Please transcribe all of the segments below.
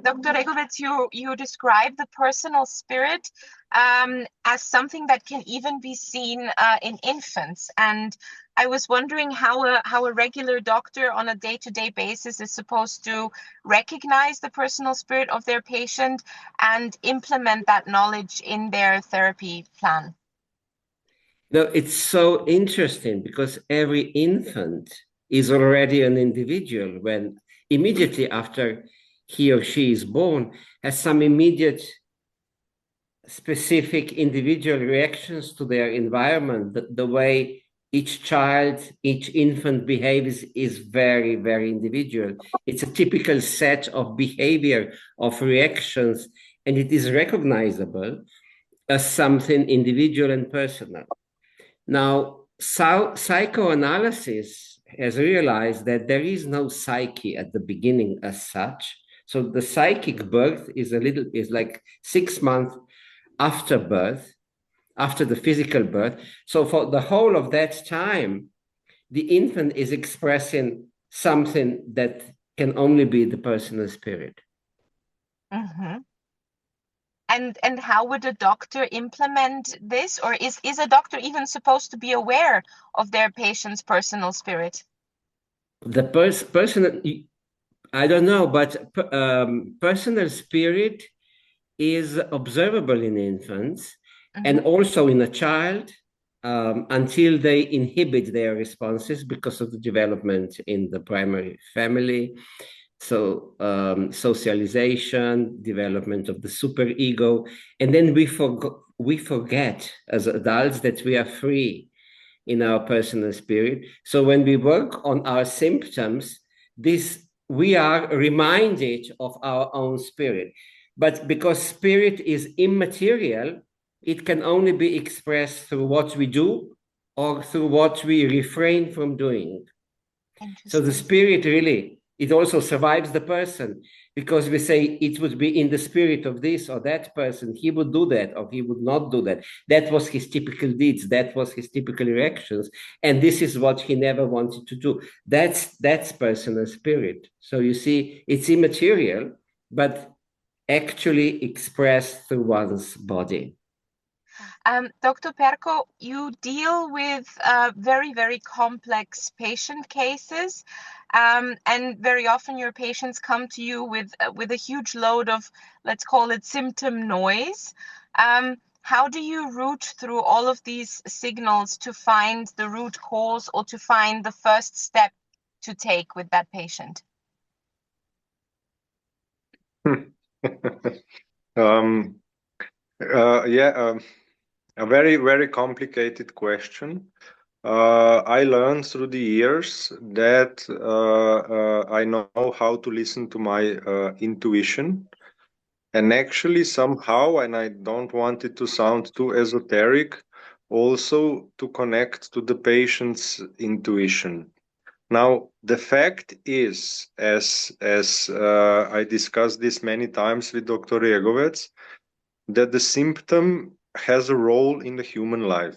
Dr. Regovec, you describe the personal spirit as something that can even be seen in infants. And I was wondering how a regular doctor on a day-to-day basis is supposed to recognize the personal spirit of their patient and implement that knowledge in their therapy plan. No, it's so interesting because every infant is already an individual when immediately after he or she is born, has some immediate specific individual reactions to their environment. The way each child, each infant behaves is very, very individual. It's a typical set of behavior, of reactions, and it is recognizable as something individual and personal. Now, psychoanalysis has realized that there is no psyche at the beginning as such. So the psychic birth is like 6 months after birth, after the physical birth. So for the whole of that time, the infant is expressing something that can only be the personal spirit. Mm-hmm. And how would a doctor implement this? Or is a doctor even supposed to be aware of their patient's personal spirit? The personal, I don't know, but personal spirit is observable in infants and also in a child until they inhibit their responses because of the development in the primary family. So socialization, development of the superego, and then we forget as adults that we are free in our personal spirit. So when we work on our symptoms, we are reminded of our own spirit. But because spirit is immaterial, it can only be expressed through what we do or through what we refrain from doing. So the spirit really, it also survives the person, because we say it would be in the spirit of this or that person, he would do that or he would not do that. That was his typical deeds, that was his typical reactions, and this is what he never wanted to do. That's personal spirit. So you see, it's immaterial, but actually expressed through one's body. Dr. Perko, you deal with very, very complex patient cases, and very often your patients come to you with a huge load of, let's call it, symptom noise. How do you route through all of these signals to find the root cause or to find the first step to take with that patient? A very, very complicated question. I learned through the years that I know how to listen to my intuition. And actually, somehow, and I don't want it to sound too esoteric, also to connect to the patient's intuition. Now, the fact is, as I discussed this many times with Dr. Regovec, that the symptom has a role in the human life.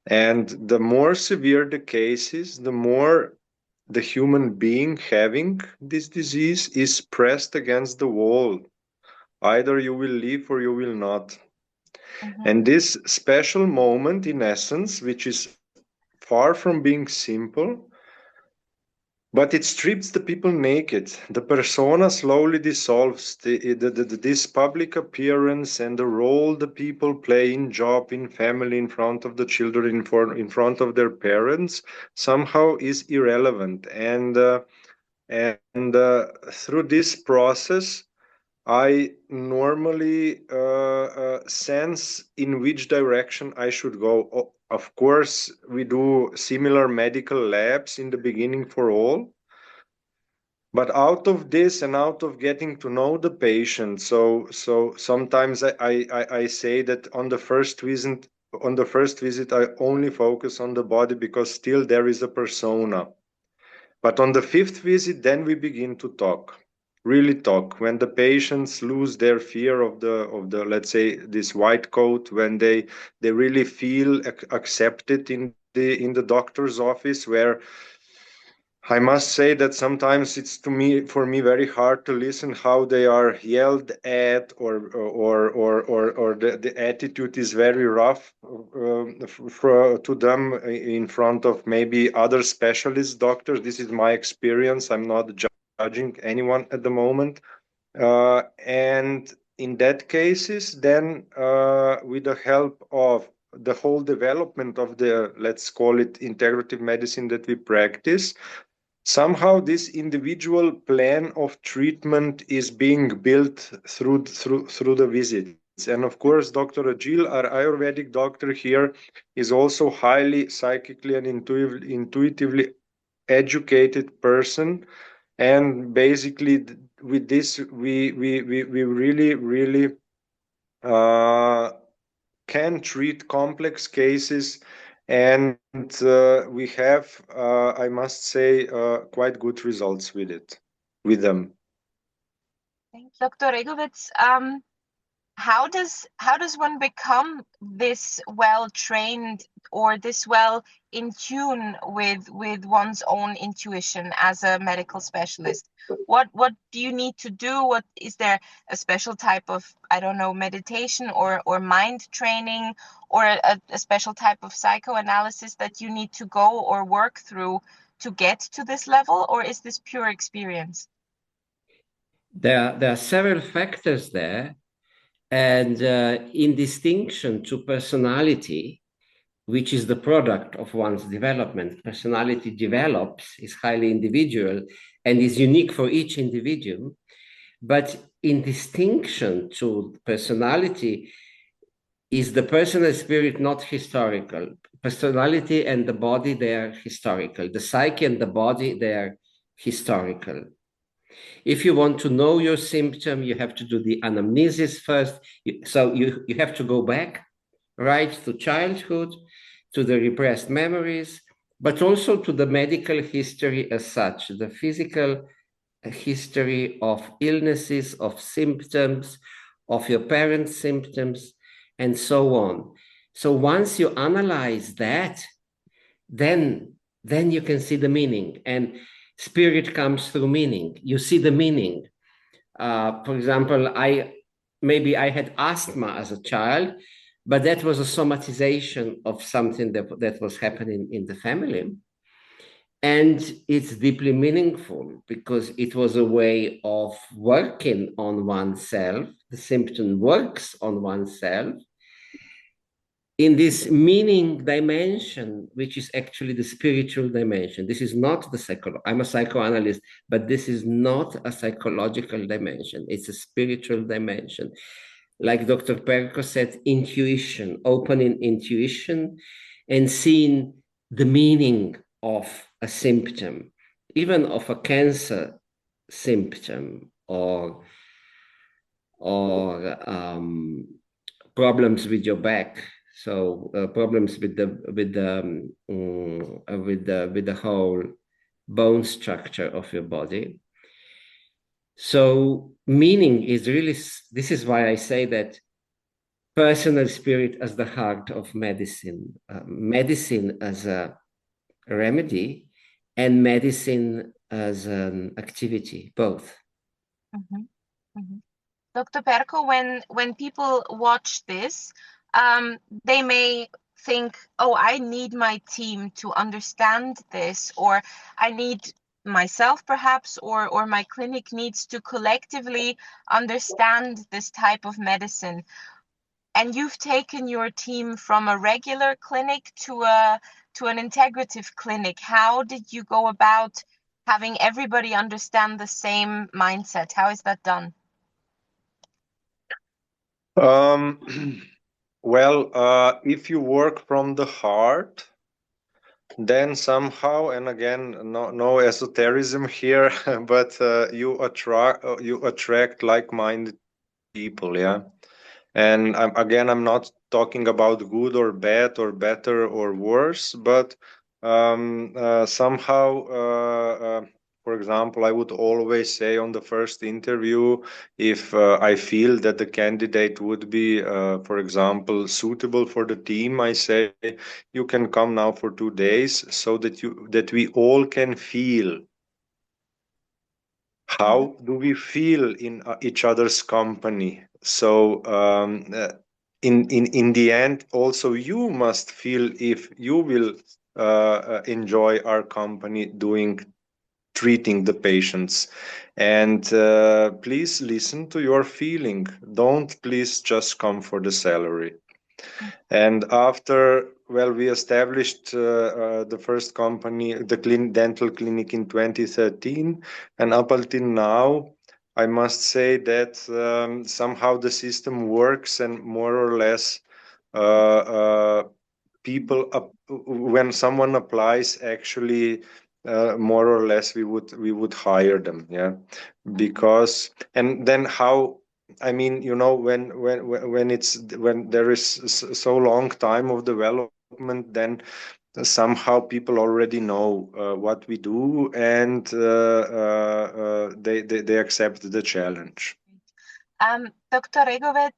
And the more severe the case is, the more the human being having this disease is pressed against the wall. Either you will live or you will not. And this special moment, in essence, which is far from being simple, but it strips the people naked. The persona slowly dissolves. This public appearance and the role the people play in job, in family, in front of the children, in front of their parents, somehow is irrelevant. And through this process, I normally sense in which direction I should go. Of course, we do similar medical labs in the beginning for all. But out of this and out of getting to know the patient, so sometimes I say that on the first visit I only focus on the body because still there is a persona. But on the fifth visit, then we begin to talk. Really talk when the patients lose their fear of the let's say this white coat, when they really feel accepted in the doctor's office, where I must say that sometimes it's for me very hard to listen how they are yelled at, or the attitude is very rough to them in front of maybe other specialist doctors. This is my experience. I'm not judging anyone at the moment. And in that cases, then with the help of the whole development of the, let's call it, integrative medicine that we practice, somehow this individual plan of treatment is being built through the visits. And of course, Dr. Ajil, our Ayurvedic doctor here, is also highly psychically and intuitively educated person. And basically, with this, we really can treat complex cases, and we have, I must say, quite good results with them. Thank you, Dr. Regovec. How does one become this well trained or this well in tune with one's own intuition as a medical specialist? What do you need to do? What is there a special type of, I don't know, meditation or mind training, or a special type of psychoanalysis that you need to go or work through to get to this level, or is this pure experience? There are several factors there. And in distinction to personality, which is the product of one's development, personality develops, is highly individual, and is unique for each individual. But in distinction to personality, is the personal spirit not historical? Personality and the body, they are historical. The psyche and the body, they are historical. If you want to know your symptom, you have to do the anamnesis first. So you have to go back right to childhood, to the repressed memories, but also to the medical history as such, the physical history of illnesses, of symptoms, of your parents' symptoms, and so on. So once you analyze that, then you can see the meaning. And spirit comes through meaning. You see the meaning. For example, maybe I had asthma as a child, but that was a somatization of something that was happening in the family. And it's deeply meaningful because it was a way of working on oneself. The symptom works on oneself in this meaning dimension, which is actually the spiritual dimension. This is not the I'm a psychoanalyst, but this is not a psychological dimension. It's a spiritual dimension. Like Dr. Perko said, intuition, opening intuition and seeing the meaning of a symptom, even of a cancer symptom, or problems with your back. So problems with the whole bone structure of your body. So meaning is really, this is why I say that personal spirit as the heart of medicine, medicine as a remedy, and medicine as an activity, both. Mm-hmm. Mm-hmm. Dr. Perko, when people watch this, they may think, oh, I need my team to understand this, or I need myself perhaps, or my clinic needs to collectively understand this type of medicine. And you've taken your team from a regular clinic to an integrative clinic. How did you go about having everybody understand the same mindset? How is that done? Well, if you work from the heart, then somehow, and again, no esotericism here, but you attract like-minded people, yeah. And I'm not talking about good or bad or better or worse, but somehow, For example, I would always say on the first interview, if I feel that the candidate would be, for example, suitable for the team, I say you can come now for 2 days so that we all can feel how do we feel in each other's company. So in the end, also you must feel if you will enjoy our company doing treating the patients. And please listen to your feeling. Don't please just come for the salary. And after, well, we established the first company, the dental clinic in 2013. And up until now, I must say that somehow the system works, and more or less people, when someone applies, actually more or less we would hire them, yeah, because, and then how, I mean, you know, when there is so long time of development, then somehow people already know what we do, and they accept the challenge. Dr. Regovec,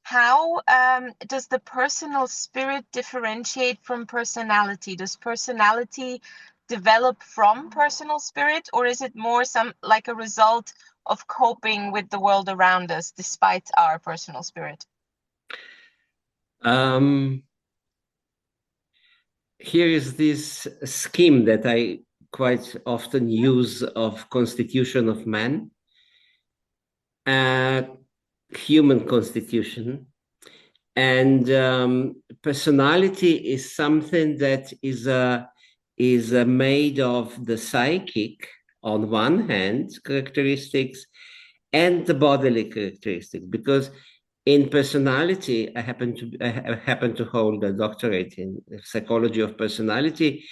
how does the personal spirit differentiate from personality? Does personality develop from personal spirit, or is it more like a result of coping with the world around us despite our personal spirit? Here is this scheme that I quite often use of constitution of man, human constitution. And personality is something that is made of the psychic, on one hand, characteristics, and the bodily characteristics. Because in personality, I happen to hold a doctorate in psychology of personality.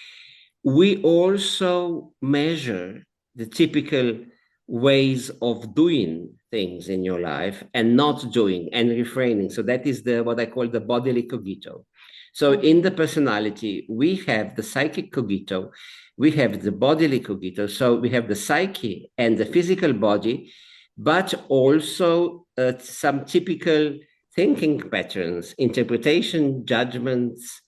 We also measure the typical ways of doing things in your life and not doing and refraining. So that is what I call the bodily cogito. So in the personality, we have the psychic cogito, we have the bodily cogito. So we have the psyche and the physical body, but also some typical thinking patterns, interpretation, judgments,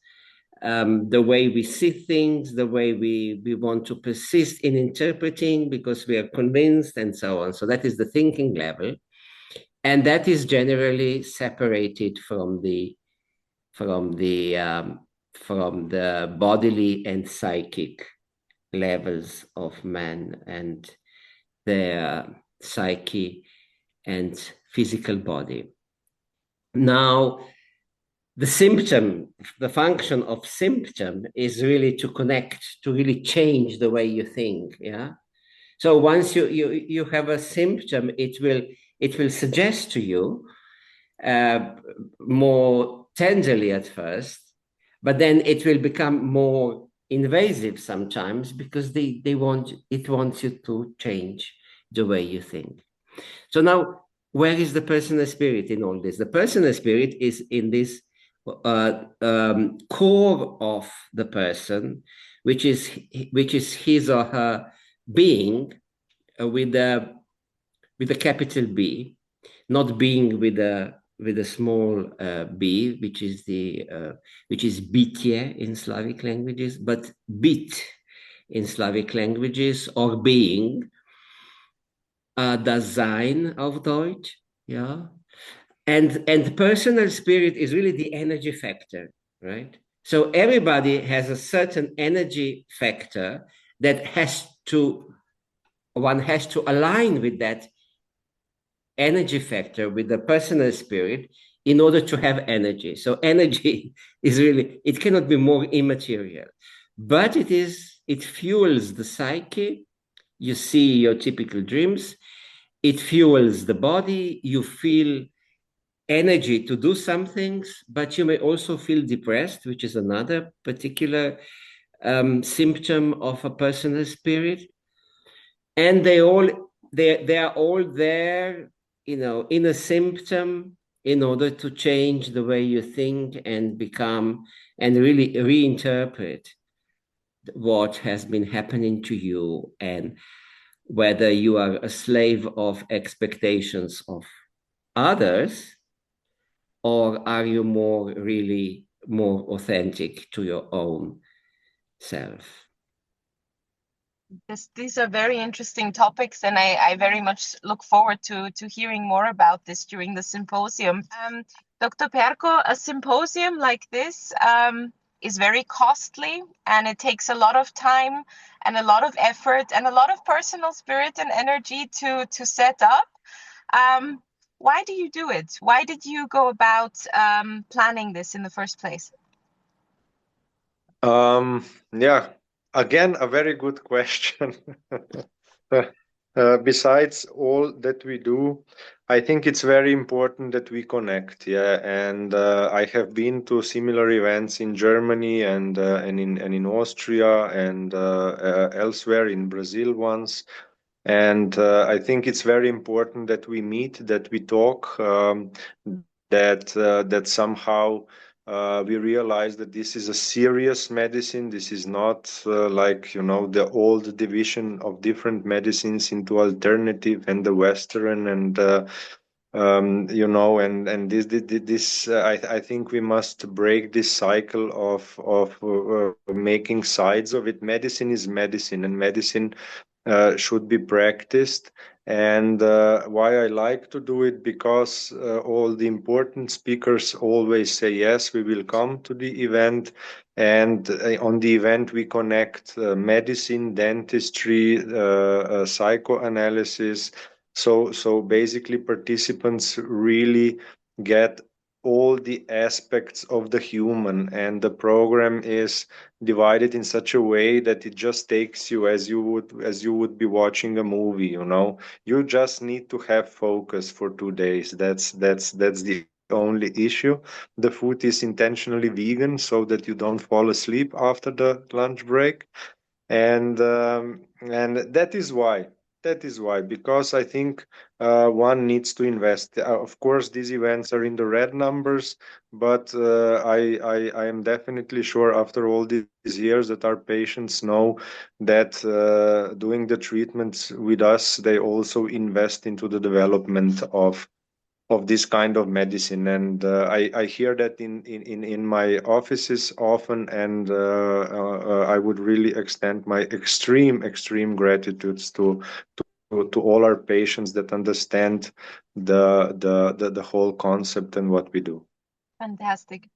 the way we see things, the way we want to persist in interpreting because we are convinced, and so on. So that is the thinking level. And that is generally separated from the bodily and psychic levels of man and their psyche and physical body. Now, the symptom, the function of symptom is really to connect, to really change the way you think, yeah? So once you have a symptom, it will suggest to you more tenderly at first, but then it will become more invasive sometimes because it wants you to change the way you think. So now, where is the personal spirit in all this? The personal spirit is in this core of the person, which is his or her being with a capital B, not being with a small b, which is bytie in Slavic languages, but bit in Slavic languages, or being, das Sein auf Deutsch, yeah. And personal spirit is really the energy factor, right? So everybody has a certain energy factor that one has to align with that energy factor, with the personal spirit, in order to have energy. So energy is really, it cannot be more immaterial, but it fuels the psyche. You see your typical dreams. It fuels the body. You feel energy to do some things, but you may also feel depressed, which is another particular symptom of a personal spirit. And they are all there, you know, in a symptom in order to change the way you think and become and really reinterpret what has been happening to you and whether you are a slave of expectations of others, or are you really more authentic to your own self? These are very interesting topics, and I very much look forward to hearing more about this during the symposium. Dr. Perko, a symposium like this is very costly, and it takes a lot of time and a lot of effort and a lot of personal spirit and energy to set up. Why do you do it? Why did you go about planning this in the first place? Yeah, again, a very good question. Besides all that we do, I think it's very important that we connect. Yeah, and I have been to similar events in Germany and in Austria and elsewhere in Brazil once. And I think it's very important that we meet, that we talk, that somehow we realize that this is a serious medicine. This is not like, the old division of different medicines into alternative and the Western and and this I think we must break this cycle of making sides of it. Medicine is medicine, and medicine should be practiced. And why I like to do it, because all the important speakers always say, yes, we will come to the event. And on the event, we connect medicine, dentistry, psychoanalysis. So basically, participants really get all the aspects of the human, and the program is divided in such a way that it just takes you as you would be watching a movie. You just need to have focus for 2 days. That's the only issue. The food is intentionally vegan so that you don't fall asleep after the lunch break. And that is why, because I think one needs to invest. Of course, these events are in the red numbers, but I am definitely sure after all these years that our patients know that doing the treatments with us, they also invest into the development of this kind of medicine. And I hear that in my offices often. And I would really extend my extreme gratitudes to all our patients that understand the whole concept and what we do. Fantastic.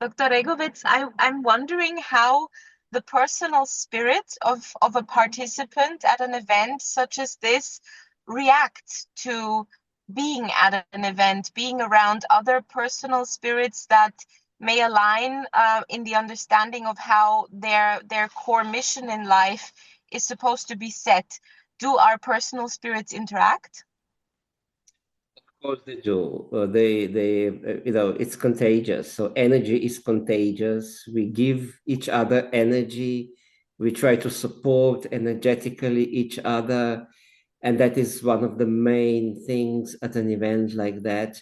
Dr. Regovec, I'm wondering how the personal spirit of a participant at an event such as this reacts to being at an event, being around other personal spirits that may align in the understanding of how their core mission in life is supposed to be set. Do our personal spirits interact? Of course they do. It's contagious. So energy is contagious. We give each other energy. We try to support energetically each other. And that is one of the main things at an event like that.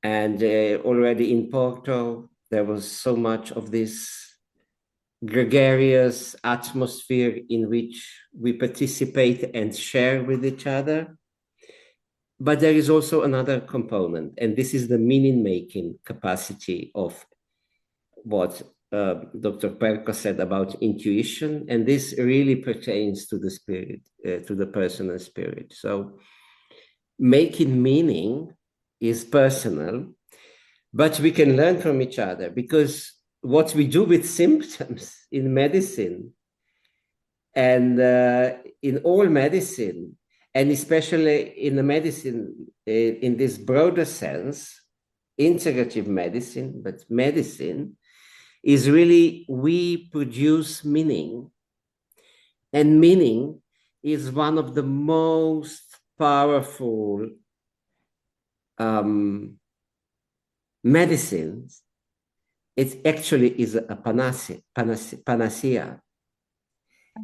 And already in Porto, there was so much of this gregarious atmosphere in which we participate and share with each other. But there is also another component, and this is the meaning-making capacity of what Dr. Perko said about intuition, and this really pertains to the spirit, to the personal spirit. So making meaning is personal, but we can learn from each other, because what we do with symptoms in medicine and in all medicine, and especially in the medicine in this broader sense, integrative medicine, but medicine is really we produce meaning. And meaning is one of the most powerful medicines. It actually is a panacea.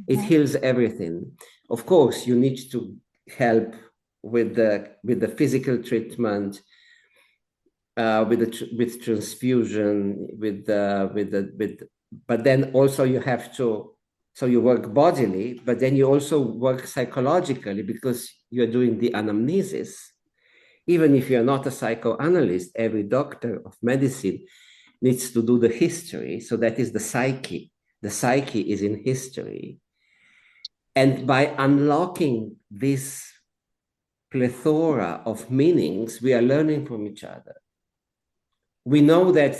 It heals everything. Of course, you need to help with the physical treatment, with transfusion, but then also you have to So you work bodily, but then you also work psychologically because you're doing the anamnesis. Even if you're not a psychoanalyst, every doctor of medicine needs to do the history. So that is the psyche. The psyche is in history. And by unlocking this plethora of meanings, we are learning from each other. We know that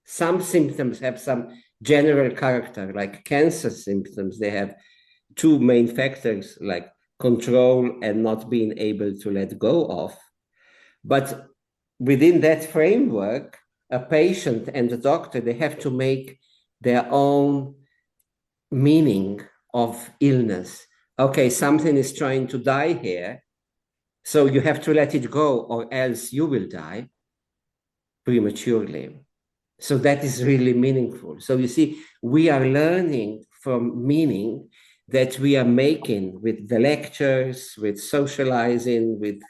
some symptoms have some general character, like cancer symptoms. They have two main factors, like control and not being able to let go of. But within that framework, a patient and a doctor, they have to make their own meaning of illness. Okay, something is trying to die here, so you have to let it go or else you will die prematurely. So that is really meaningful. So you see, we are learning from meaning that we are making with the lectures, with socializing, with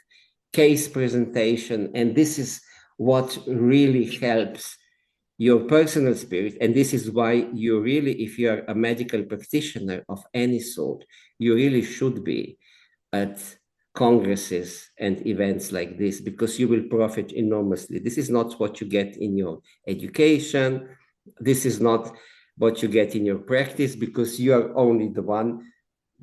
case presentation. And this is what really helps your personal spirit. And this is why you really, if you are a medical practitioner of any sort, you really should be at congresses and events like this, because you will profit enormously. This is not what you get in your education. This is not what you get in your practice, because you are only the one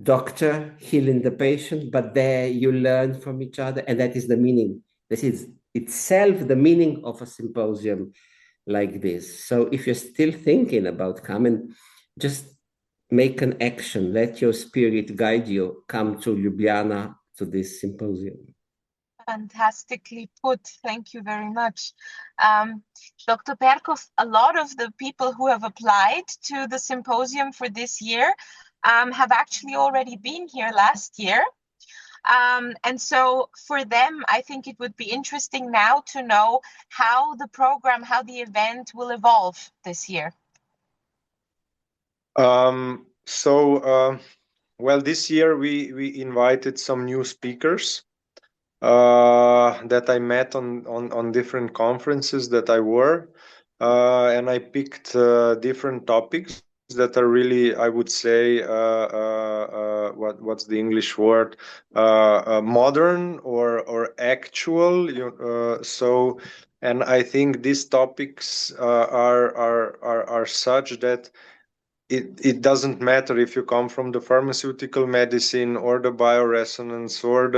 doctor healing the patient, but there you learn from each other. And that is the meaning. This is itself the meaning of a symposium like this. So if you're still thinking about coming, just make an action. Let your spirit guide you. Come to Ljubljana to this symposium. Fantastically put. Thank you very much. Dr. Perkov, a lot of the people who have applied to the symposium for this year have actually already been here last year. And so for them, I think it would be interesting now to know how the program, how the event will evolve this year. Well, this year we invited some new speakers that I met on different conferences that I were, and I picked different topics that are really, I would say, what's the English word, modern or actual. So, and I think these topics are such that it doesn't matter if you come from the pharmaceutical medicine or the bioresonance or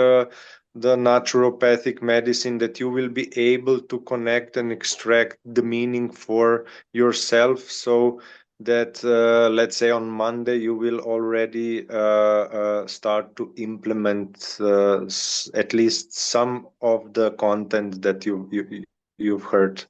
the naturopathic medicine, that you will be able to connect and extract the meaning for yourself, so that let's say on Monday you will already start to implement at least some of the content that you've heard.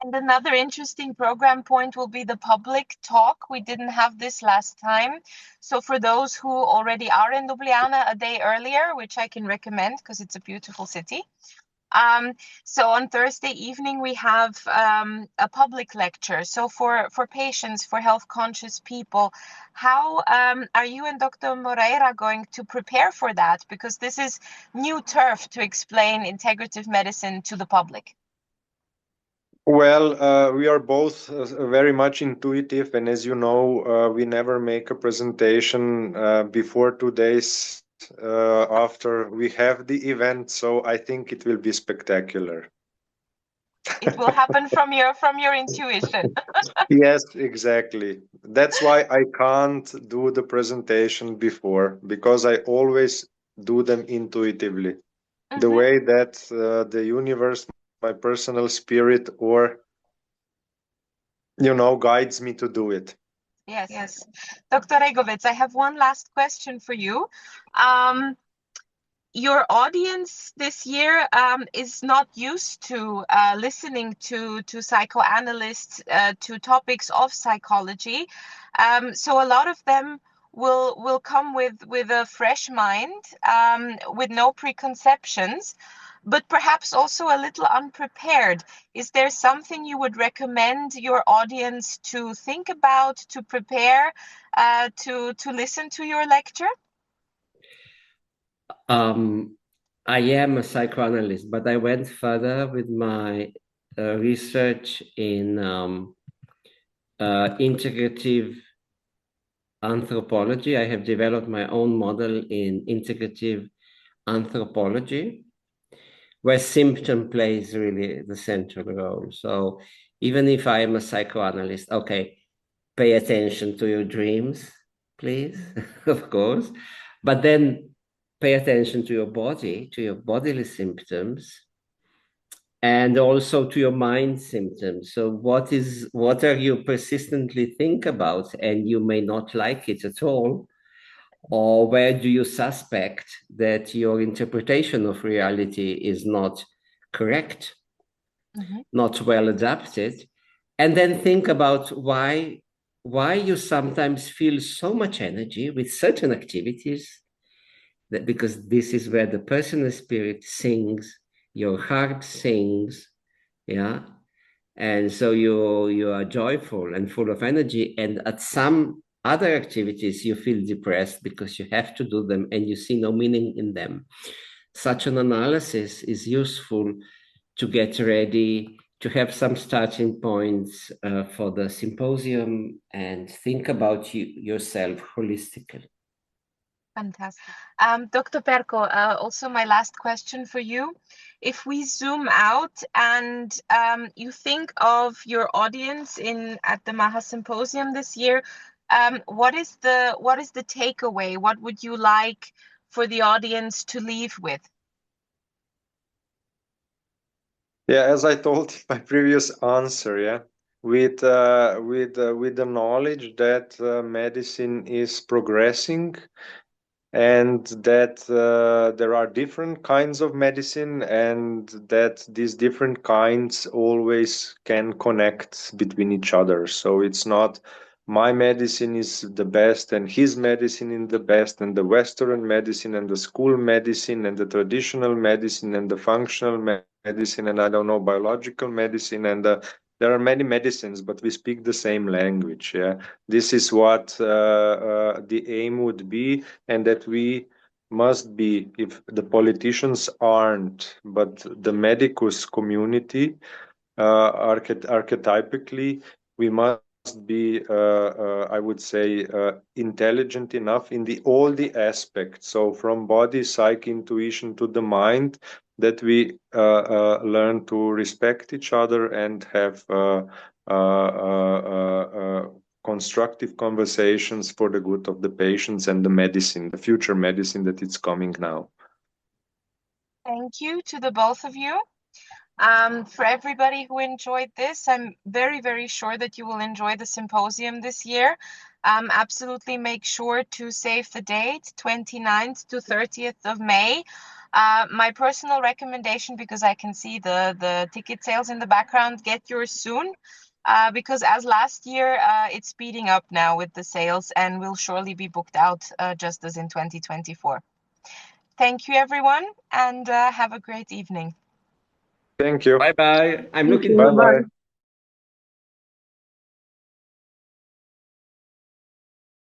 And another interesting program point will be the public talk. We didn't have this last time. So for those who already are in Ljubljana a day earlier, which I can recommend because it's a beautiful city. So on Thursday evening, we have a public lecture. So for patients, for health conscious people, how are you and Dr. Moreira going to prepare for that? Because this is new turf to explain integrative medicine to the public. Well, we are both very much intuitive, and as you know, we never make a presentation before 2 days after we have the event. So I think it will be spectacular. It will happen from your intuition. Yes, exactly. That's why I can't do the presentation before, because I always do them intuitively. The way that the universe, my personal spirit, or guides me to do it. Yes. Dr. Regovec, I have one last question for you. Your audience this year is not used to listening to psychoanalysts, to topics of psychology. So a lot of them will come with a fresh mind, with no preconceptions, but perhaps also a little unprepared. Is there something you would recommend your audience to think about, to prepare, to listen to your lecture? I am a psychoanalyst, but I went further with my research in integrative anthropology. I have developed my own model in integrative anthropology, where symptom plays really the central role. So even if I am a psychoanalyst, okay, pay attention to your dreams, please, of course, but then pay attention to your body, to your bodily symptoms, and also to your mind symptoms. So what are you persistently think about, and you may not like it at all? Or where do you suspect that your interpretation of reality is not correct, not well adapted? And then think about why you sometimes feel so much energy with certain activities, that because this is where the personal spirit sings, your heart sings, yeah. And so you are joyful and full of energy, and at some other activities you feel depressed because you have to do them and you see no meaning in them. Such an analysis is useful to get ready, to have some starting points for the symposium, and think about yourself holistically. Fantastic. Dr. Perko, also my last question for you. If we zoom out and you think of your audience at the MAHA Symposium this year, what is the takeaway? What would you like for the audience to leave with? Yeah, as I told in my previous answer, yeah, with the knowledge that medicine is progressing, and that there are different kinds of medicine, and that these different kinds always can connect between each other. So it's not my medicine is the best and his medicine is the best, and the Western medicine and the school medicine and the traditional medicine and the functional medicine and I don't know, biological medicine, and there are many medicines, but we speak the same language. Yeah, this is what the aim would be, and that we must be, if the politicians aren't, but the medicus community, archetypically, we must be, I would say, intelligent enough in all the aspects. So from body, psyche, intuition to the mind, that we learn to respect each other and have constructive conversations for the good of the patients and the medicine, the future medicine that is coming now. Thank you to the both of you. For everybody who enjoyed this, I'm very, very sure that you will enjoy the symposium this year. Absolutely make sure to save the date, 29th to 30th of May. My personal recommendation, because I can see the ticket sales in the background, get yours soon. Because as last year, it's speeding up now with the sales and will surely be booked out just as in 2024. Thank you, everyone, and have a great evening. Thank you. Bye-bye. I'm looking Bye-bye.